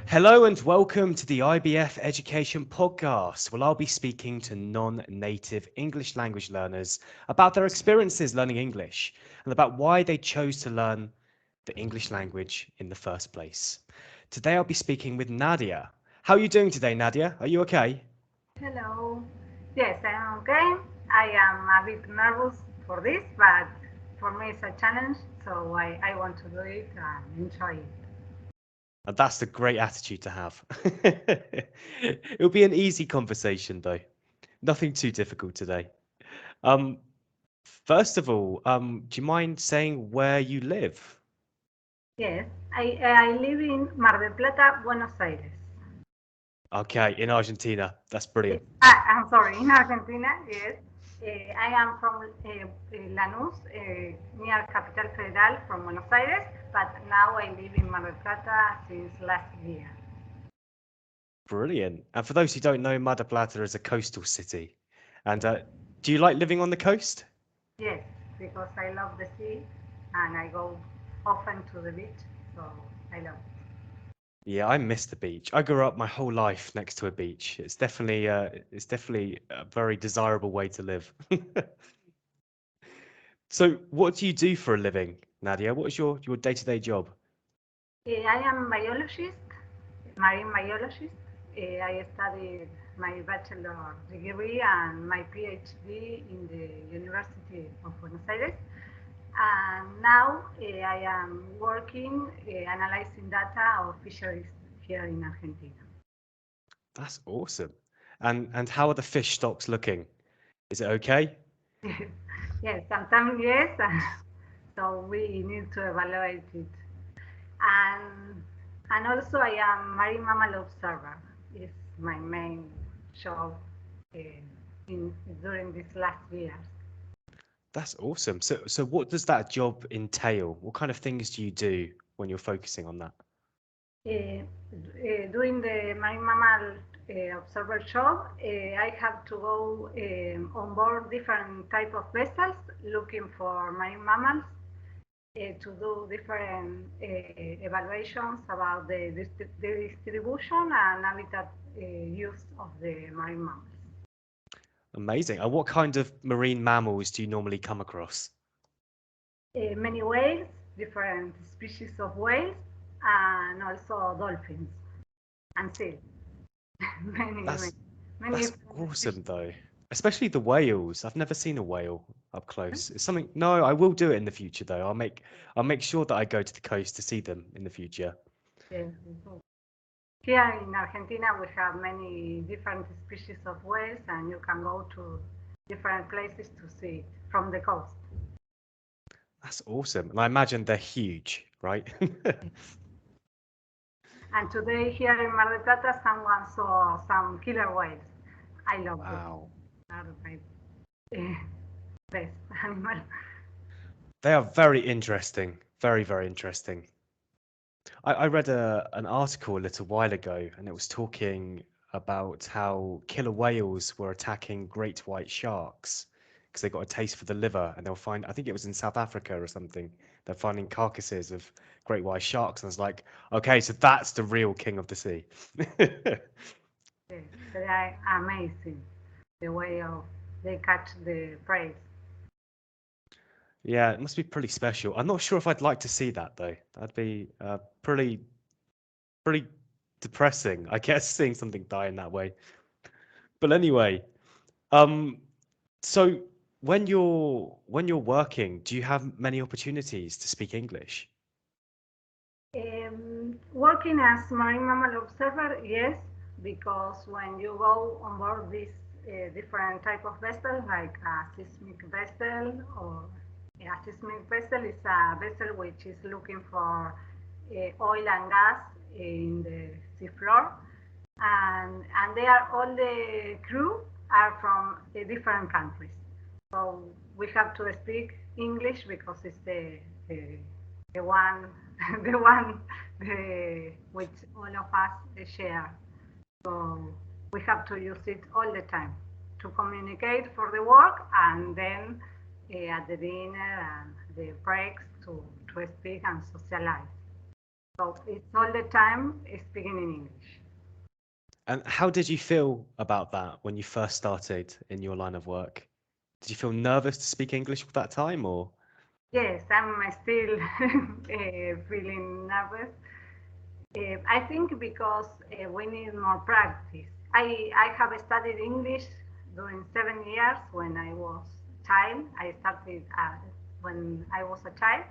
Hello and welcome to the IBF Education Podcast. Well, I'll be speaking to non-native English language learners about their experiences learning English and about why they chose to learn the English language in the first place. Today I'll be speaking with Nadia. How are you doing today, Nadia? Are you okay? Hello. Yes, I am okay. I am a bit nervous for this, but for me it's a challenge, so I want to do it and enjoy it. And that's a great attitude to have. It'll be an easy conversation though. Nothing too difficult today. Um, First of all, do you mind saying where you live? Yes, I live in Mar del Plata, Buenos Aires. Okay, in Argentina. That's brilliant. I'm sorry, in Argentina, yes. I am from Lanús, near Capital Federal from Buenos Aires, but now I live in Mar del Plata since last year. Brilliant. And for those who don't know, Mar del Plata is a coastal city. And do you like living on the coast? Yes, because I love the sea and I go often to the beach, so I love it. Yeah, I miss the beach. I grew up my whole life next to a beach. It's definitely a very desirable way to live. So, what do you do for a living, Nadia? What is your day-to-day job? I am biologist, marine biologist. I studied my bachelor degree and my PhD in the University of Buenos Aires. And now I am working analyzing data of fisheries here in Argentina. That's awesome. And how are the fish stocks looking? Is it okay? Yes, sometimes yes, so we need to evaluate it. And and also I am marine mammal observer. Is my main job uh, in during these last years. That's awesome. So what does that job entail? What kind of things do you do when you're focusing on that? During the marine mammal observer job, I have to go on board different type of vessels looking for marine mammals to do different evaluations about the distribution and habitat use of the marine mammals. Amazing. And what kind of marine mammals do you normally come across? Many whales, different species of whales, and also dolphins and seals. many, many, That's many that's different species. awesome though. Especially the whales. I've never seen a whale up close. It's something. No, I will do it in the future though. I'll make sure that I go to the coast to see them in the future. Yes, here in Argentina, we have many different species of whales, and you can go to different places to see it from the coast. That's awesome. And I imagine they're huge, right? And today here in Mar del Plata, someone saw some killer whales. I love them. Wow. Are my uh, best animal. They are very interesting. Very, very interesting. I read an article a little while ago, and it was talking about how killer whales were attacking great white sharks because they got a taste for the liver, and they'll find, I think it was in South Africa or something, they're finding carcasses of great white sharks, and it's like, okay, so that's the real king of the sea. Yes, they are amazing. The way of they catch the prey. Yeah, it must be pretty special. I'm not sure if I'd like to see that though. That'd be pretty depressing, I guess, seeing something die in that way. But anyway, um, so when you're working, do you have many opportunities to speak English? Working as marine mammal observer, yes, because when you go on board this different type of vessel, like a seismic vessel, or a seismic vessel is a vessel which is looking for oil and gas in the seafloor, and they are all the crew are from different countries. So we have to speak English because it's the, the one the one which all of us share. So we have to use it all the time to communicate for the work and then at the dinner and the breaks to speak and socialize. So it's all the time speaking in English. And how did you feel about that when you first started in your line of work? Did you feel nervous to speak English at that time, or? Yes, I'm still feeling nervous. I think because we need more practice. I have studied English during 7 years when I was child. I started when I was a child,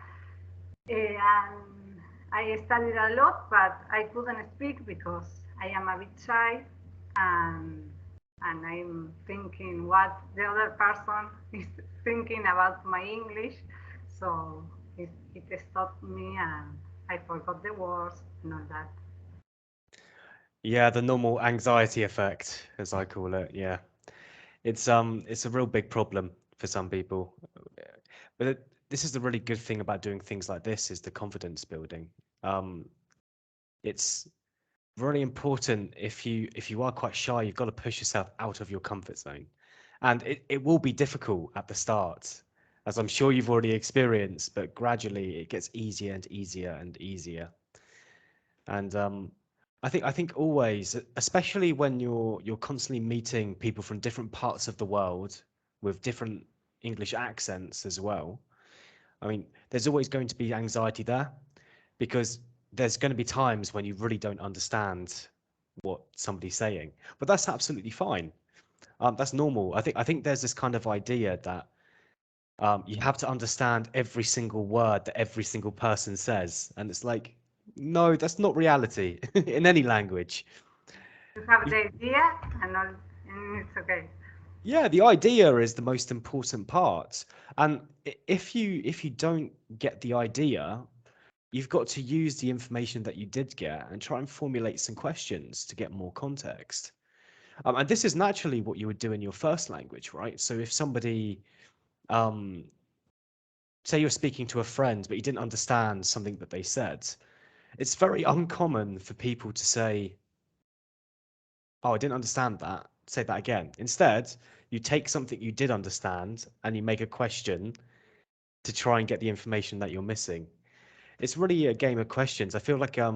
and I studied a lot, but I couldn't speak because I am a bit shy, and and I'm thinking what the other person is thinking about my English, so it stopped me, and I forgot the words and all that. Yeah, the normal anxiety effect, as I call it. Yeah. It's a real big problem for some people. But this is the really good thing about doing things like this is the confidence building. It's really important if you are quite shy, you've got to push yourself out of your comfort zone. And it will be difficult at the start, as I'm sure you've already experienced, but gradually it gets easier and easier and easier. And I think always, especially when you're constantly meeting people from different parts of the world with different English accents as well. I mean, there's always going to be anxiety there because there's going to be times when you really don't understand what somebody's saying, but that's absolutely fine. That's normal. I think there's this kind of idea that you have to understand every single word that every single person says, and it's like, no, that's not reality in any language. You have You've, the idea and all, and it's okay. yeah, the idea is the most important part, and if you don't get the idea, you've got to use the information that you did get and try and formulate some questions to get more context. And this is naturally what you would do in your first language, right? So if somebody, um, say you're speaking to a friend, but you didn't understand something that they said, it's very uncommon for people to say, "Oh, I didn't understand that. Say that again." Instead, you take something you did understand and you make a question to try and get the information that you're missing. It's really a game of questions. I feel like a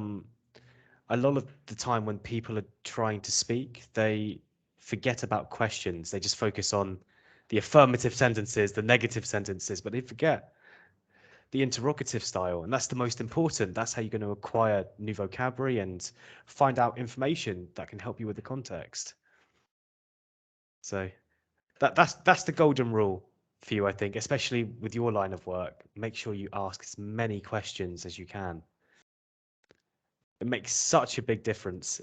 lot of the time when people are trying to speak, they forget about questions. They just focus on the affirmative sentences, the negative sentences, but they forget the interrogative style. And that's the most important. That's how you're going to acquire new vocabulary and find out information that can help you with the context. So that's the golden rule for you, I think, especially with your line of work. Make sure you ask as many questions as you can. It makes such a big difference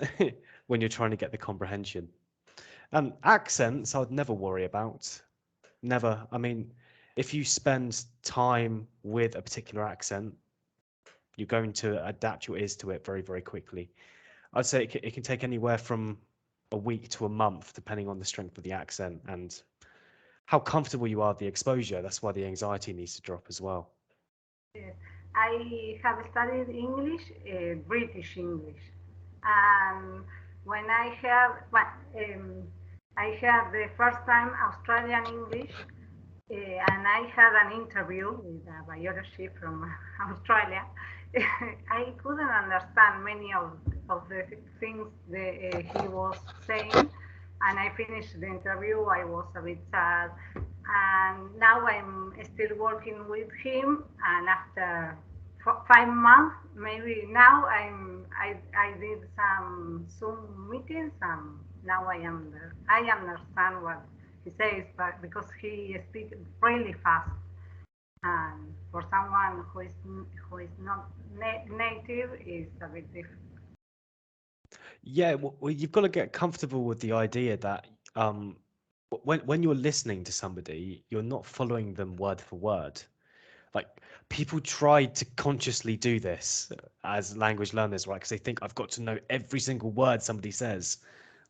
when you're trying to get the comprehension. And accents, I would never worry about. Never. I mean, if you spend time with a particular accent, you're going to adapt your ears to it very, very quickly. I'd say it can take anywhere from a week to a month, depending on the strength of the accent and how comfortable you are with the exposure. That's why the anxiety needs to drop as well. Yes. I have studied English, British English, and when I heard the first time Australian English, and I had an interview with a biologist from Australia. I couldn't understand many of the things that he was saying, and I finished the interview. I was a bit sad, and now I'm still working with him. And after 5 months, maybe now I did some Zoom meetings, and now I understand what he says, but because he speaks really fast, and for someone who is not native, is a bit different. Yeah, well, you've got to get comfortable with the idea that um, when you're listening to somebody, you're not following them word for word. Like people try to consciously do this as language learners, right? Because they think I've got to know every single word somebody says,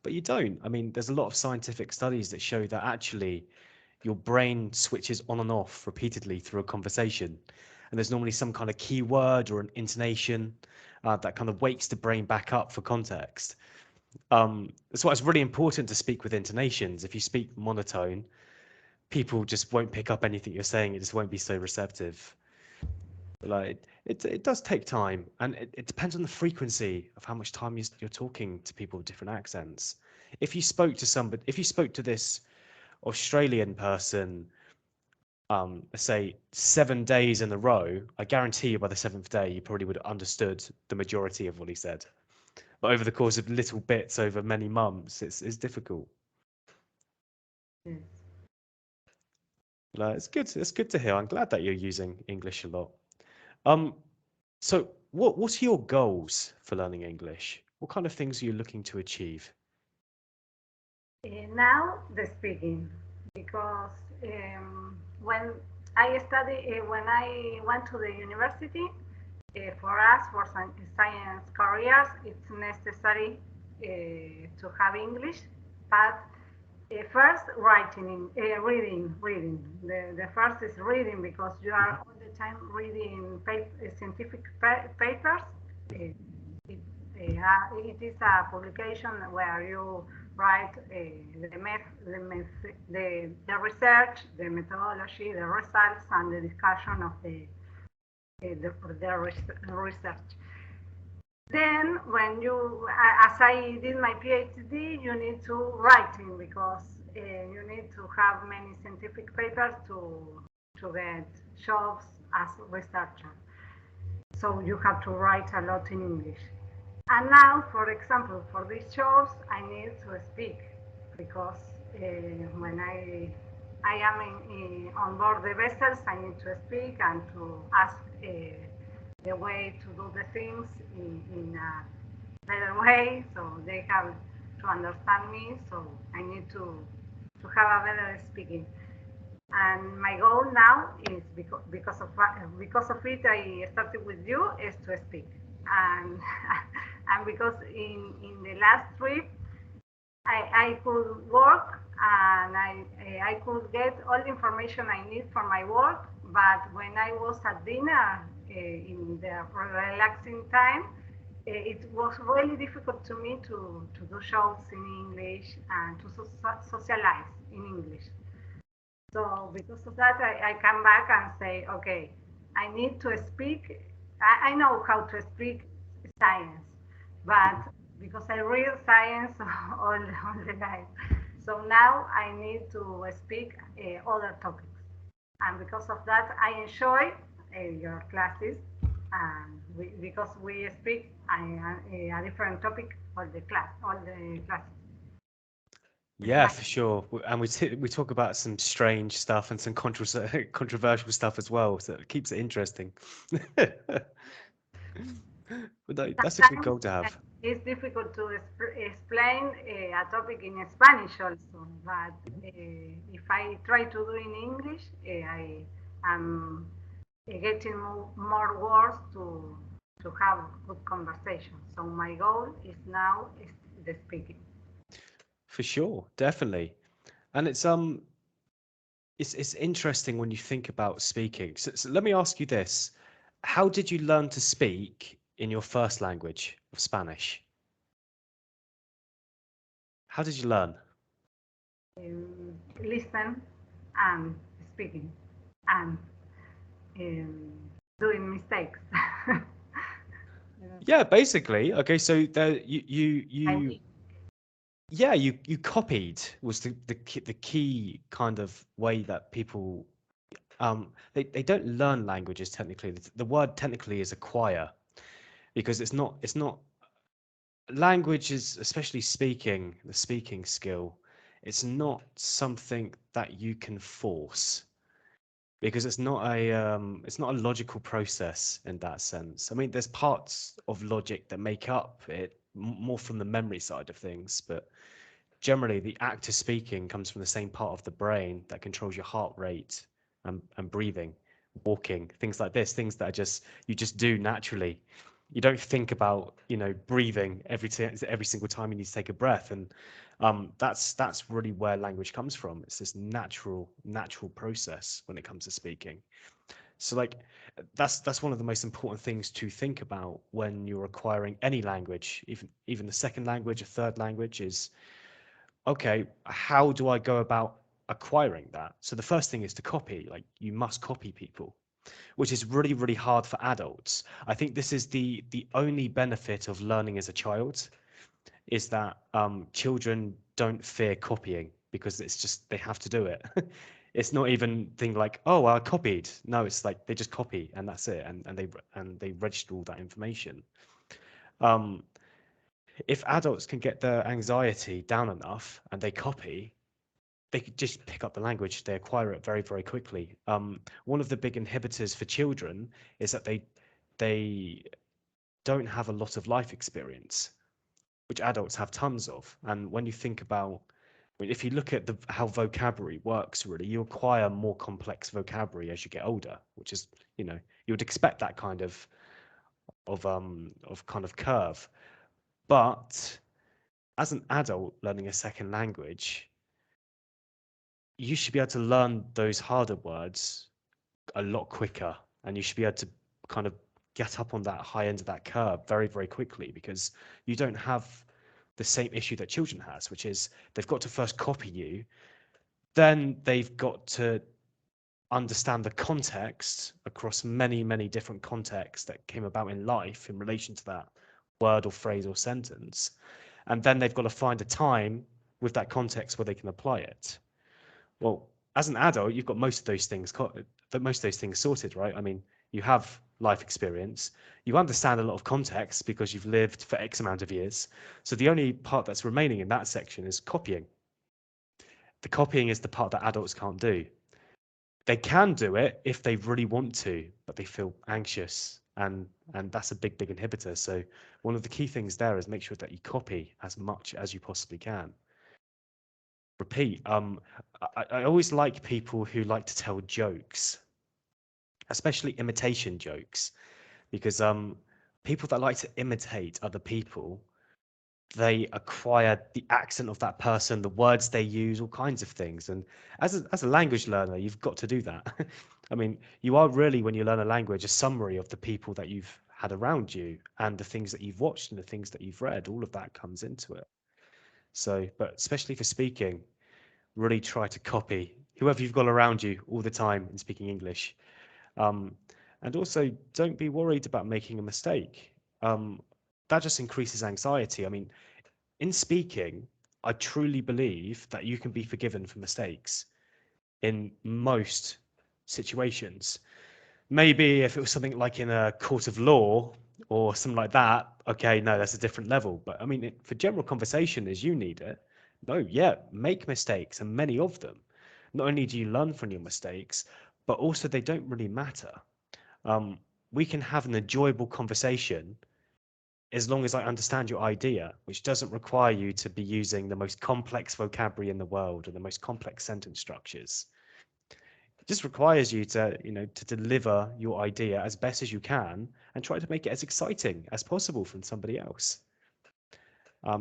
but you don't. I mean, there's a lot of scientific studies that show that actually your brain switches on and off repeatedly through a conversation, and there's normally some kind of keyword or an intonation that kind of wakes the brain back up for context. That's why it's really important to speak with intonations. If you speak monotone, people just won't pick up anything you're saying. It just won't be so receptive. Like it does take time, and it depends on the frequency of how much time you're talking to people with different accents. If you spoke to this Australian person, let's say 7 days in a row, I guarantee you by the seventh day you probably would have understood the majority of what he said. But over the course of little bits over many months, it's difficult. Yes. Like, it's good. It's good to hear. I'm glad that you're using English a lot. Um, so what are your goals for learning English? What kind of things are you looking to achieve? Now the speaking, because when when I went to the university, for us, for science careers, it's necessary to have English, but first writing, reading. The first is reading because you Mhm. are all the time reading scientific papers. Uh, it, it is a publication where you write the research, the methodology, the results, and the discussion of the research. Then, when as I did my PhD, you need to writing because you need to have many scientific papers to get jobs as researcher. So you have to write a lot in English. And now, for example, for these shows, I need to speak because when I am on board the vessels, I need to speak and to ask the way to do the things in a better way, so they have to understand me. So I need to have a better speaking. And my goal now is because of it I started with you is to speak, and and because in the last trip I could work and I could get all the information I need for my work, but when I was at dinner in the relaxing time, it was really difficult to me to do shows in English and to socialize in English. So because of that, I come back and say, okay, I need to speak. I know how to speak science, but Mhm. because I read science all the time, so now I need to speak other topics. And because of that, I enjoy your classes, and because we speak a different topic all the classes. It's Yeah, nice. for sure. And we talk about some strange stuff and some controversial stuff as well, so it keeps it interesting. But no, that's a good Sometimes goal to have. it's difficult to explain a topic in Spanish also, but Mhm. if I try to do in English, I am getting more words to have good conversation. So my goal is now is the speaking. For sure, definitely. And it's interesting when you think about speaking. So let me ask you this. How did you learn to speak in your first language of Spanish? How did you learn? Listen and speaking and um, doing mistakes. Yeah, basically. Okay, so there I you yeah, you copied was the key kind of way that people they don't learn languages technically. The word technically is acquire because it's not language is especially speaking, the speaking skill, it's not something that you can force because it's not a logical process in that sense. I mean, there's parts of logic that make up it more from the memory side of things, but generally the act of speaking comes from the same part of the brain that controls your heart rate and breathing, walking, things like this, things that are just you just do naturally. You don't think about, breathing every single time you need to take a breath, and that's really where language comes from. It's this natural process when it comes to speaking. So like that's one of the most important things to think about when you're acquiring any language, even the second language, a third language is okay, how do I go about acquiring that? So the first thing is to copy. Like you must copy people. which is really, really hard for adults. I think this is the only benefit of learning as a child, is that children don't fear copying because it's just they have to do it. It's not even thing like, oh, I copied. No, it's like they just copy and that's it, and they register all that information. Um, if adults can get their anxiety down enough and they copy, they could just pick up the language. They acquire it very, very quickly. One of the big inhibitors for children is that they don't have a lot of life experience, which adults have tons of. And when you think about, I mean, if you look at how vocabulary works, really, you acquire more complex vocabulary as you get older, which is, you would expect that of kind of curve. But as an adult learning a second language, you should be able to learn those harder words a lot quicker, and you should be able to kind of get up on that high end of that curve very, very quickly, because you don't have the same issue that children has, which is they've got to first copy you, then they've got to understand the context across many, many different contexts that came about in life in relation to that word or phrase or sentence. And then they've got to find a time with that context where they can apply it. Well, as an adult, you've got most of those things sorted, right? I mean, you have life experience, you understand a lot of context because you've lived for X amount of years. So the only part that's remaining in that section is copying. The copying is the part that adults can't do. They can do it if they really want to, but they feel anxious, and that's a big, big inhibitor. So one of the key things there is make sure that you copy as much as you possibly can. Repeat. I always like people who like to tell jokes, especially imitation jokes, because people that like to imitate other people, they acquire the accent of that person, the words they use, all kinds of things. And as a language learner, you've got to do that. I mean, you are really, when you learn a language, a summary of the people that you've had around you and the things that you've watched and the things that you've read. All of that comes into it. So, but especially for speaking, really try to copy whoever you've got around you all the time in speaking English. Um, and also, don't be worried about making a mistake. Um, that just increases anxiety. I mean, in speaking, I truly believe that you can be forgiven for mistakes in most situations. Maybe if it was something like in a court of law or something like that, okay, no, that's a different level. But I mean, for general conversation, as you need it, no, yeah, make mistakes, and many of them. Not only do you learn from your mistakes, but also they don't really matter. Um, we can have an enjoyable conversation as long as I understand your idea, which doesn't require you to be using the most complex vocabulary in the world or the most complex sentence structures. It just requires you to deliver your idea as best as you can and try to make it as exciting as possible from somebody else.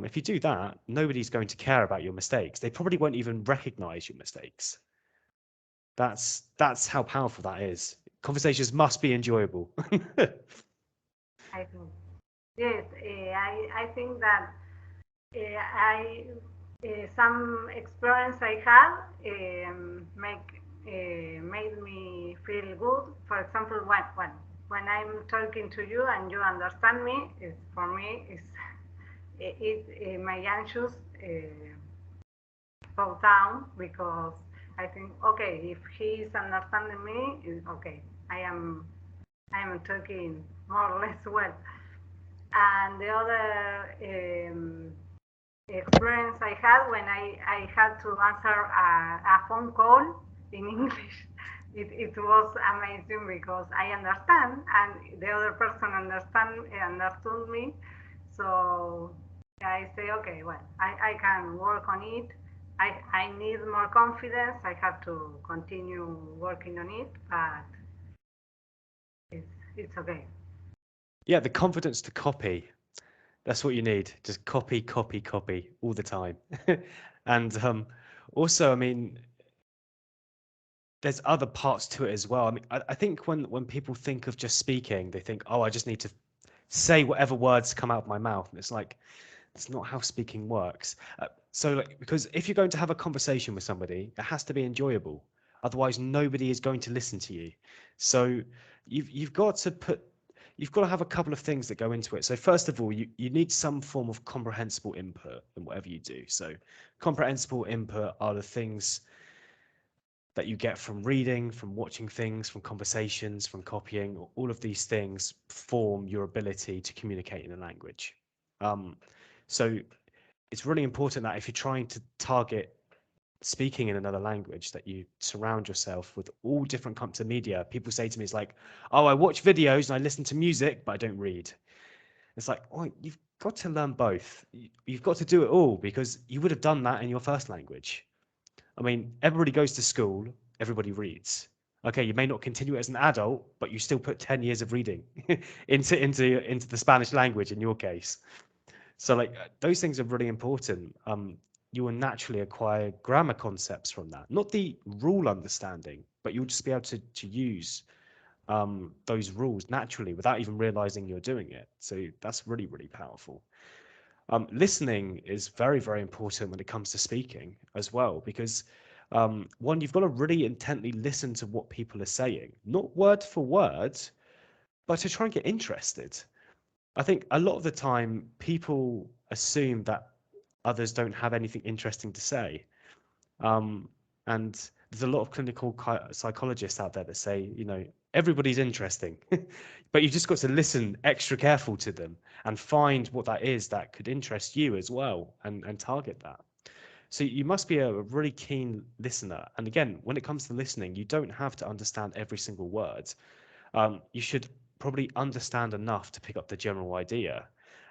If you do that, nobody's going to care about your mistakes. They probably won't even recognize your mistakes. That's how powerful that is. Conversations must be enjoyable. I think. Yes, I think that I some experience I had made me feel good. For example, when I'm talking to you and you understand me, for me my anxious go down, because I think, okay, if he is understanding me, okay, I am talking more or less well. And the other experience I had when I had to answer a phone call in English. It was amazing because I understand and the other person understood me. So I say, okay, well, I can work on it. I need more confidence. I have to continue working on it, but it's okay. Yeah, the confidence to copy. That's what you need. Just copy, copy, copy all the time. And also, I mean, there's other parts to it as well. I mean, I think when people think of just speaking, they think, oh, I just need to say whatever words come out of my mouth. And it's like, it's not how speaking works. So, like, because if you're going to have a conversation with somebody, it has to be enjoyable. Otherwise, nobody is going to listen to you. So you've got to put you've got to have a couple of things that go into it. So first of all, you need some form of comprehensible input in whatever you do. So comprehensible input are the things that you get from reading, from watching things, from conversations, from copying. All of these things form your ability to communicate in a language. Um, so it's really important that if you're trying to target speaking in another language, that you surround yourself with all different kinds of media. People say to me, it's like, oh, I watch videos and I listen to music, but I don't read. It's like, oh, you've got to learn both. You've got to do it all because you would have done that in your first language. I mean, everybody goes to school, everybody reads. Okay, you may not continue as an adult, but you still put 10 years of reading into the Spanish language in your case. So like those things are really important. You will naturally acquire grammar concepts from that, not the rule understanding, but you'll just be able to use those rules naturally without even realizing you're doing it. So that's really, really powerful. Listening is very, very important when it comes to speaking as well, because one, you've got to really intently listen to what people are saying, not word for word, but to try and get interested. I think a lot of the time people assume that others don't have anything interesting to say. Um, and there's a lot of clinical psychologists out there that say, everybody's interesting, but you've just got to listen extra careful to them and find what that is that could interest you as well and target that. So you must be a really keen listener. And again, when it comes to listening, you don't have to understand every single word. You should probably understand enough to pick up the general idea.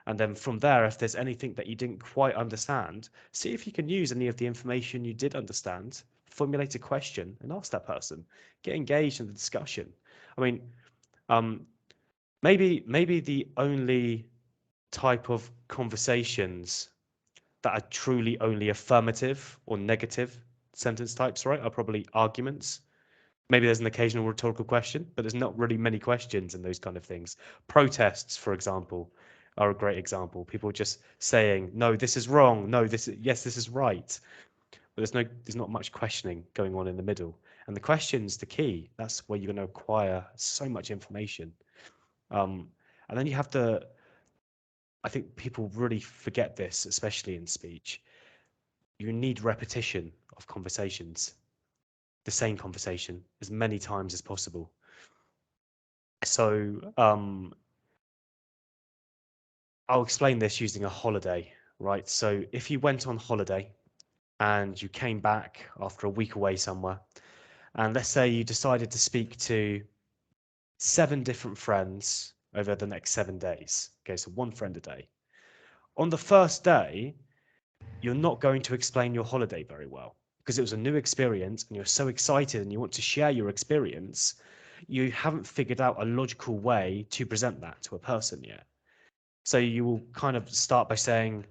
And then from there, if there's anything that you didn't quite understand, see if you can use any of the information you did understand, formulate a question and ask that person, get engaged in the discussion. I mean, um, maybe the only type of conversations that are truly only affirmative or negative sentence types, right, are probably arguments. Maybe there's an occasional rhetorical question, but there's not really many questions in those kind of things. Protests, for example, are a great example. People just saying, "No, this is wrong. No, yes, this is right." But there's not much questioning going on in the middle. And the question's the key. That's where you're going to acquire so much information. Um, and then you have to. I think people really forget this, especially in speech. You need repetition of conversations, the same conversation, as many times as possible. So I'll explain this using a holiday, right? So if you went on holiday and you came back after a week away somewhere, and let's say you decided to speak to 7 different friends over the next 7 days. Okay, so one friend a day. On the first day, you're not going to explain your holiday very well because it was a new experience and you're so excited and you want to share your experience. You haven't figured out a logical way to present that to a person yet. So you will kind of start by saying,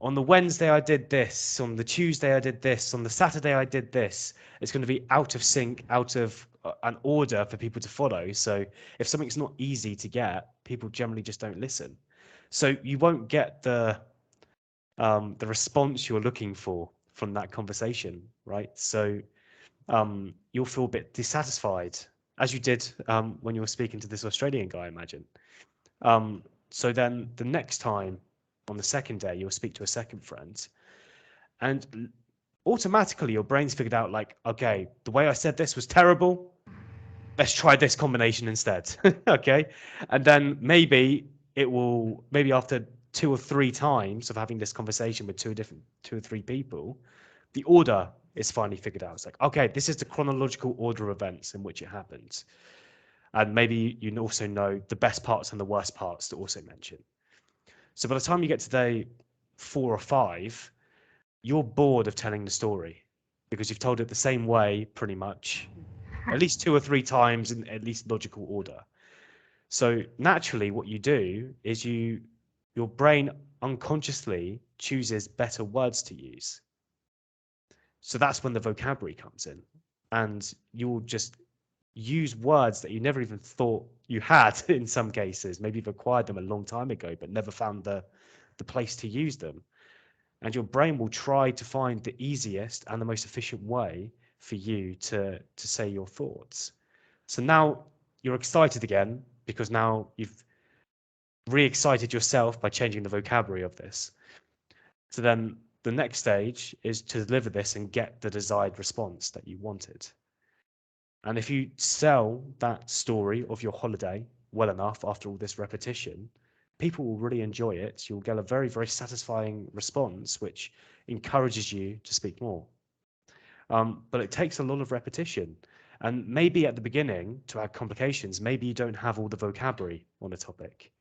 on the Wednesday I did this, on the Tuesday I did this, on the Saturday I did this. It's going to be out of sync, out of an order for people to follow. So if something's not easy to get, people generally just don't listen. So you won't get the response you're looking for from that conversation, right? So you'll feel a bit dissatisfied, as you did when you were speaking to this Australian guy, I imagine. So then the next time, on the second day, you'll speak to a second friend, and automatically your brain's figured out, like, okay, the way I said this was terrible. Let's try this combination instead. Okay, and then maybe after 2 or 3 times of having this conversation with two or three people, the order is finally figured out. It's like, okay, this is the chronological order of events in which it happens. And maybe you also know the best parts and the worst parts to also mention. So by the time you get to day 4 or 5, you're bored of telling the story because you've told it the same way pretty much at least 2 or 3 times in at least logical order. So naturally what you do is your brain unconsciously chooses better words to use. So that's when the vocabulary comes in. And you'll just use words that you never even thought you had in some cases. Maybe you've acquired them a long time ago, but never found the place to use them. And your brain will try to find the easiest and the most efficient way for you to say your thoughts. So now you're excited again because now you've re-excited yourself by changing the vocabulary of this. So then the next stage is to deliver this and get the desired response that you wanted. And if you sell that story of your holiday well enough after all this repetition, people will really enjoy it. You'll get a very, very satisfying response, which encourages you to speak more. But it takes a lot of repetition. And maybe at the beginning, to add complications, maybe you don't have all the vocabulary on a topic.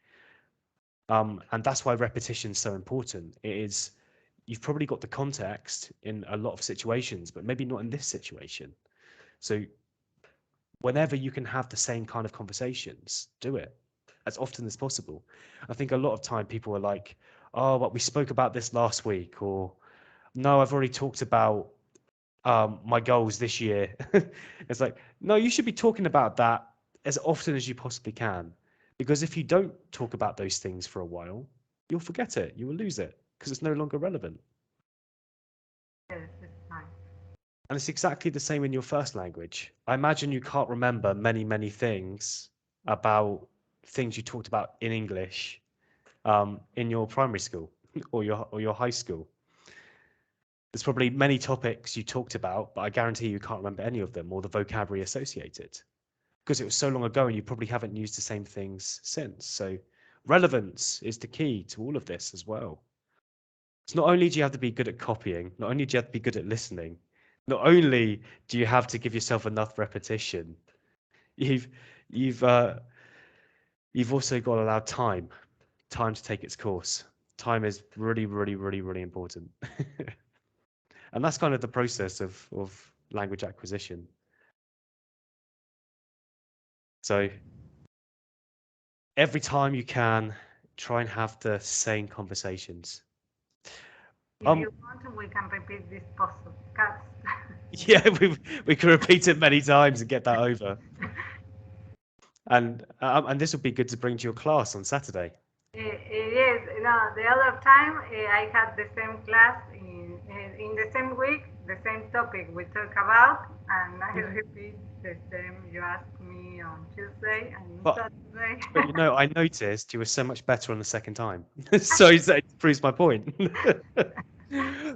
And that's why repetition is so important. It is, you've probably got the context in a lot of situations, but maybe not in this situation. So whenever you can have the same kind of conversations, do it as often as possible. I think a lot of time people are like, oh, but we spoke about this last week, or no, I've already talked about my goals this year. It's like, no, you should be talking about that as often as you possibly can. Because if you don't talk about those things for a while, you'll forget it, you will lose it because it's no longer relevant. Yes, it's nice. And it's exactly the same in your first language. I imagine you can't remember many, many things about things you talked about in English in your primary school or your high school. There's probably many topics you talked about, but I guarantee you can't remember any of them or the vocabulary associated because it was so long ago and you probably haven't used the same things since. So relevance is the key to all of this as well. So not only do you have to be good at copying, not only do you have to be good at listening, not only do you have to give yourself enough repetition, you've you've uh, you've also got to allow time to take its course. Time is really, really, really, really important. And that's kind of the process of language acquisition. So every time you can, try and have the same conversations. If Um, you want, we can repeat this podcast. yeah, we can repeat it many times and get that over. And this would be good to bring to your class on Saturday. Yes, no, the other time I had the same class in the same week, the same topic we talk about, and I repeat the same you asked me on Tuesday and But Saturday. but I noticed you were so much better on the second time. So that proves my point.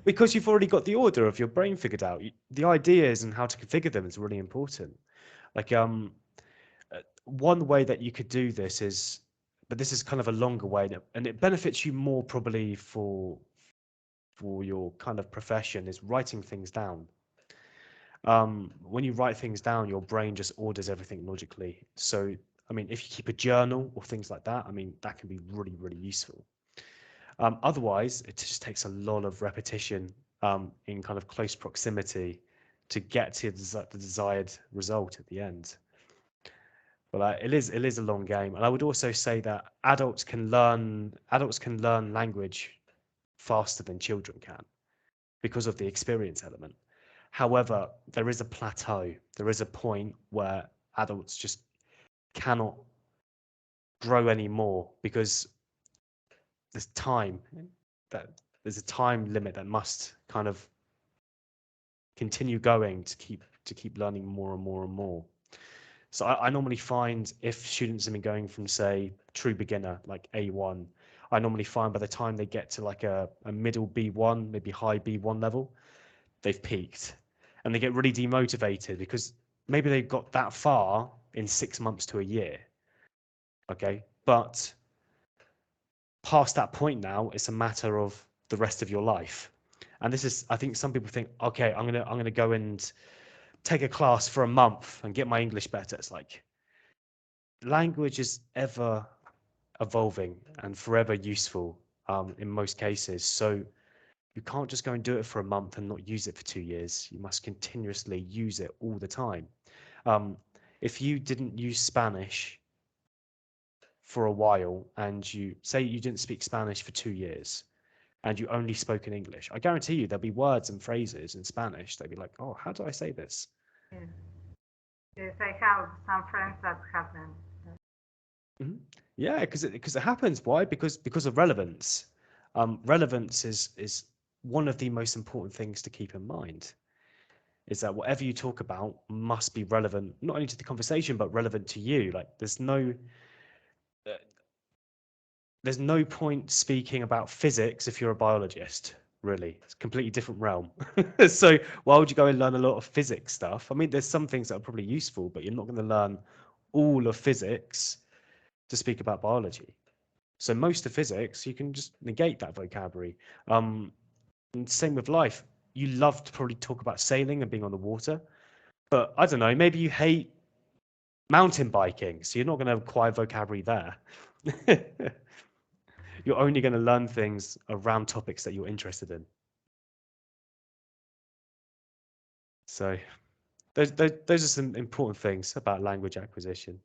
Because you've already got the order of your brain figured out. The ideas and how to configure them is really important. Like one way that you could do this is, but this is kind of a longer way, and it benefits you more probably for your kind of profession, is writing things down. When you write things down, your brain just orders everything logically. So, I mean, if you keep a journal or things like that, I mean, that can be really, really useful. Otherwise, it just takes a lot of repetition in kind of close proximity to get to the desired result at the end. But it is a long game, and I would also say that adults can learn language faster than children can because of the experience element. However, there is a plateau. There is a point where adults just cannot grow anymore because there's time that there's a time limit that must kind of continue going to keep learning more and more and more. So I normally find if students have been going from say true beginner like A1, I normally find by the time they get to like a middle B1, maybe high B1 level, they've peaked and they get really demotivated because maybe they've got that far in 6 months to a year. Okay. But past that point now, it's a matter of the rest of your life. And this is, I think some people think, okay, I'm gonna go and take a class for a month and get my English better. It's like language is ever evolving and forever useful in most cases. So you can't just go and do it for a month and not use it for 2 years. You must continuously use it all the time. Um, if you didn't use Spanish for a while and you say you didn't speak Spanish for 2 years and you only spoke in English, I guarantee you there'll be words and phrases in Spanish. They'll be like, oh, how do I say this? Yes. Yes, I have some friends that happen. Mhm. Yeah, because it happens. Why? Because of relevance. Relevance is one of the most important things to keep in mind. is that whatever you talk about must be relevant not only to the conversation but relevant to you. Like uh, there's no point speaking about physics if you're a biologist. Really, it's a completely different realm. So why would you go and learn a lot of physics stuff? I mean, there's some things that are probably useful, but you're not going to learn all of physics to speak about biology. So most of physics, you can just negate that vocabulary. And same with life. You love to probably talk about sailing and being on the water, but I don't know, maybe you hate mountain biking, so you're not going to acquire vocabulary there. You're only going to learn things around topics that you're interested in. So those are some important things about language acquisition.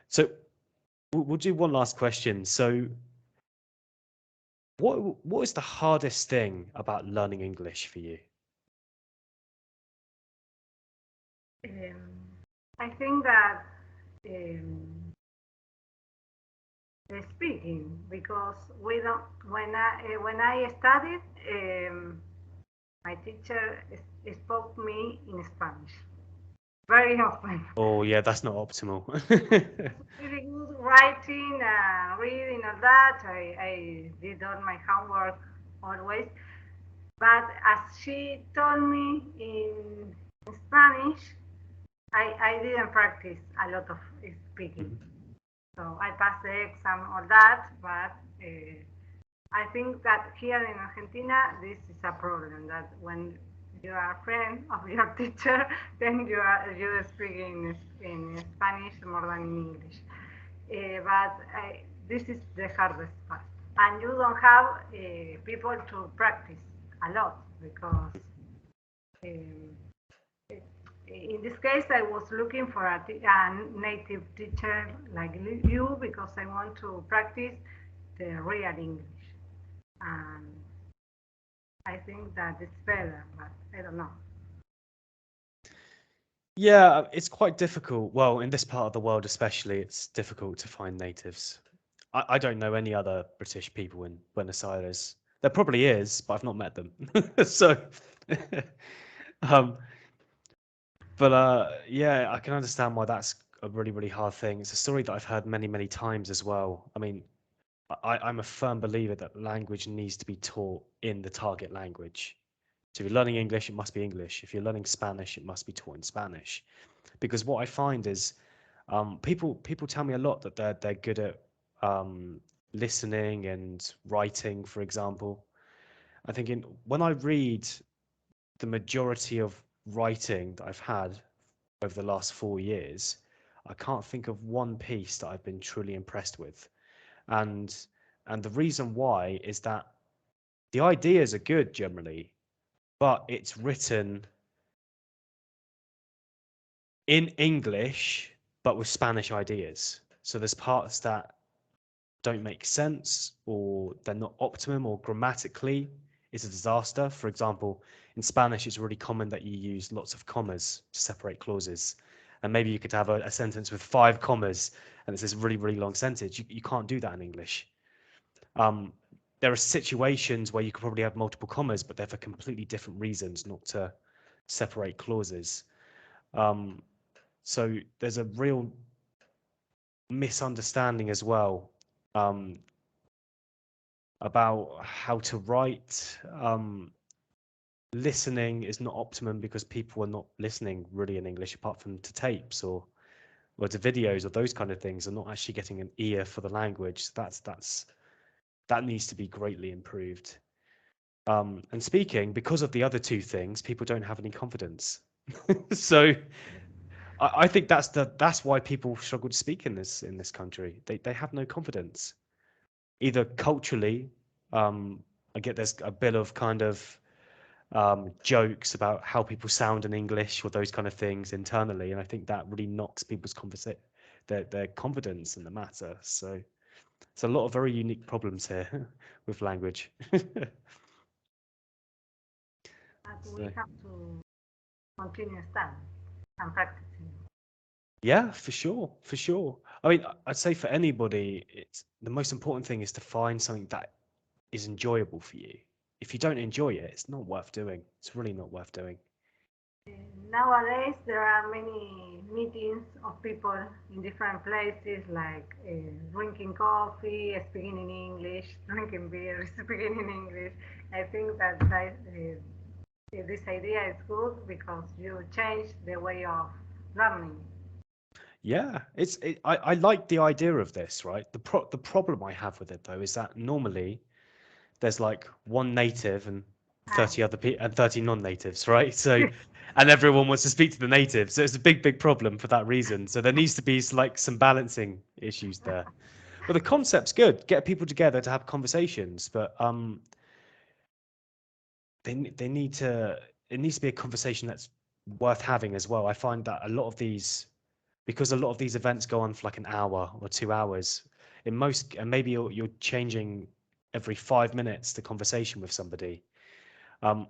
So we'll do one last question. So what is the hardest thing about learning English for you? I think that um, the speaking, because we don't. When I studied, my teacher spoke me in Spanish very often. Oh yeah, that's not optimal. Really good writing, reading, all that. I did all my homework always. But as she told me in Spanish, I didn't practice a lot of speaking. Mhm. So I passed the exam, all that, but I think that here in Argentina, this is a problem that when you are a friend of your teacher, then you speak in Spanish more than in English. But this is the hardest part, and you don't have people to practice a lot because um, in this case, I was looking for a native teacher like you because I want to practice the real English. And I think that it's better, but I don't know. Yeah, it's quite difficult. Well, in this part of the world especially, it's difficult to find natives. I don't know any other British people in Buenos Aires. There probably is, but I've not met them. So, um, but yeah, I can understand why that's a really, really hard thing. It's a story that I've heard many, many times as well. I mean, I'm a firm believer that language needs to be taught in the target language. So if you're learning English, it must be English. If you're learning Spanish, it must be taught in Spanish. Because what I find is people tell me a lot that they're good at um, listening and writing, for example. I think when I read the majority of writing that I've had over the last 4 years, I can't think of one piece that I've been truly impressed with. And and the reason why is that the ideas are good generally, but it's written in English but with Spanish ideas. So there's parts that don't make sense or they're not optimum or grammatically it's a disaster. For example, in Spanish, it's really common that you use lots of commas to separate clauses. And maybe you could have a sentence with 5 commas and it's this really, really long sentence. You can't do that in English. Um, there are situations where you could probably have multiple commas, but they're for completely different reasons, not to separate clauses. Um, so there's a real misunderstanding as well um, about how to write. Listening is not optimum because people are not listening really in English apart from to tapes or to videos or those kind of things. Are not actually getting an ear for the language. So that needs to be greatly improved. And speaking, because of the other two things, people don't have any confidence. So I think that's why people struggle to speak in this country. They have no confidence. Either culturally, I get there's a bit of kind of jokes about how people sound in English or those kind of things internally, and I think that really knocks people's their confidence in the matter. So it's a lot of very unique problems here with language. But we So have to continue studying and practicing. yeah, for sure, for sure. I mean, I'd say for anybody, it's the most important thing is to find something that is enjoyable for you. If you don't enjoy it, it's not worth doing. It's really not worth doing. Nowadays, there are many meetings of people in different places, like drinking coffee, speaking in English, drinking beer, speaking in English. I think this idea is good because you change the way of learning. Yeah, I like the idea of this, right? The problem I have with it though is that normally there's like one native and Ah, 30 other people and 30 non-natives, right? So, and everyone wants to speak to the native. So it's a big problem for that reason. So there needs to be like some balancing issues there. But the concept's good. Get people together to have conversations, but they need to it needs to be a conversation that's worth having as well. I find that a lot of these because a lot of these events go on for like an hour or 2 hours. In most, and maybe you're changing every 5 minutes the conversation with somebody. Um,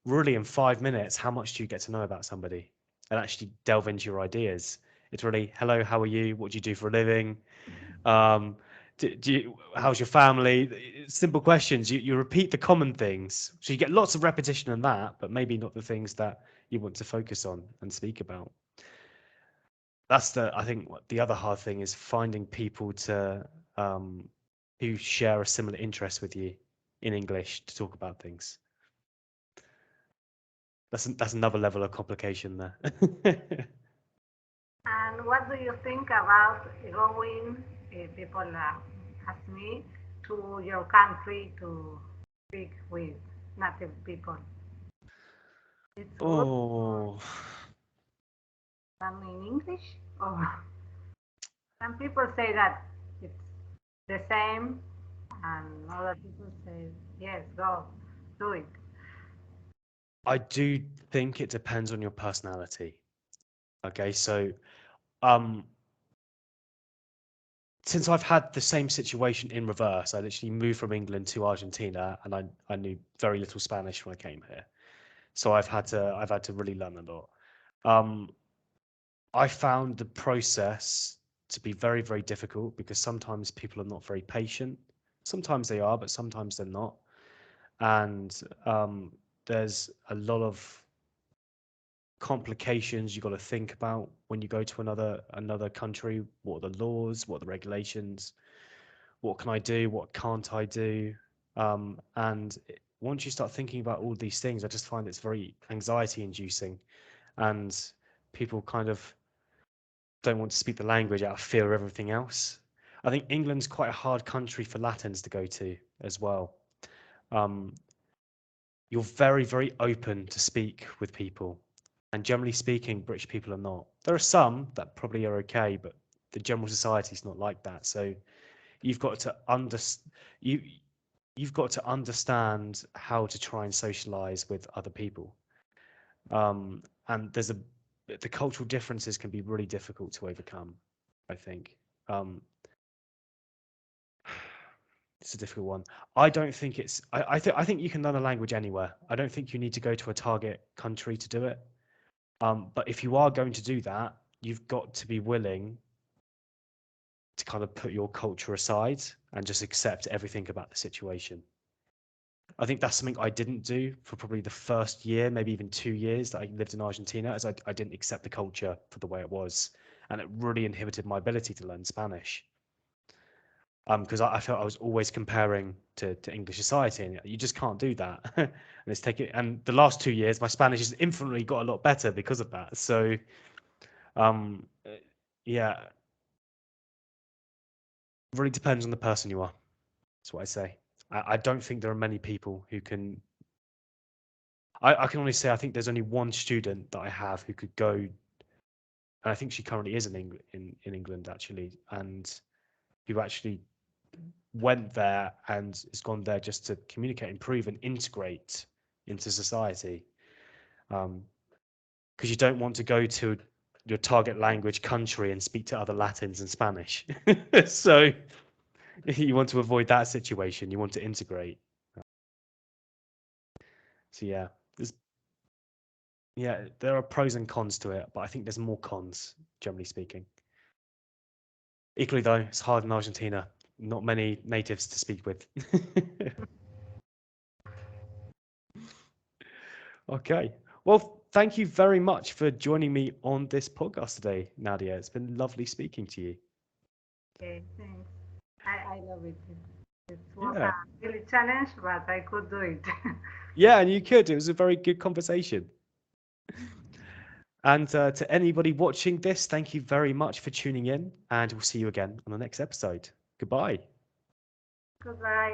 really, in 5 minutes, how much do you get to know about somebody and actually delve into your ideas? It's really, hello, how are you? What do you do for a living? Um, how's your family? Simple questions. You repeat the common things. So you get lots of repetition in that, but maybe not the things that you want to focus on and speak about. That's I think the other hard thing is finding people to um, who share a similar interest with you in English to talk about things. That's another level of complication there. and what do you think about going, people as me, to your country to speak with native people? It's good for Oh, learning English? Or some people say that it's the same, and other people say, yes, go, do it. I do think it depends on your personality. Okay, so um, since I've had the same situation in reverse, I literally moved from England to Argentina, and I knew very little Spanish when I came here. So I've had to really learn a lot. Um, I found the process to be very difficult because sometimes people are not very patient. Sometimes they are, but sometimes they're not. And there's a lot of complications you got to think about when you go to another country. What are the laws? What are the regulations? What can I do? What can't I do? And once you start thinking about all these things, I just find it's very anxiety inducing, and people kind of don't want to speak the language out of fear of everything else. I think England's quite a hard country for Latins to go to as well. Um, you're very open to speak with people, and generally speaking, British people are not. There are some that probably are okay, but the general society is not like that. So you've got to you you've got to understand how to try and socialize with other people. And the cultural differences can be really difficult to overcome, I think. Um, it's a difficult one. I don't think it's. I think you can learn a language anywhere. I don't think you need to go to a target country to do it. But if you are going to do that, you've got to be willing to kind of put your culture aside and just accept everything about the situation. I think that's something I didn't do for probably the first year, maybe even 2 years that I lived in Argentina, as I didn't accept the culture for the way it was, and it really inhibited my ability to learn Spanish. Because I felt I was always comparing to English society, and you just can't do that. And it's taken. And the last 2 years, my Spanish has infinitely got a lot better because of that. So, um, uh, yeah, really depends on the person you are. That's what I say. I don't think there are many people who can. I can only say I think there's only one student that I have who could go, and I think she currently is in England, in England actually, and who actually went there and has gone there just to communicate, improve, and integrate into society. Because you don't want to go to your target language country and speak to other Latins in Spanish. So you want to avoid that situation. You want to integrate. So there's there are pros and cons to it, but I think there's more cons, generally speaking. Equally though, it's hard in Argentina. Not many natives to speak with. Okay. Well, thank you very much for joining me on this podcast today, Nadia. It's been lovely speaking to you. Okay, thanks. I love it. It was Yeah. a really challenge, but I could do it. Yeah, and you could. It was a very good conversation. And to anybody watching this, thank you very much for tuning in, and we'll see you again on the next episode. Goodbye. Goodbye.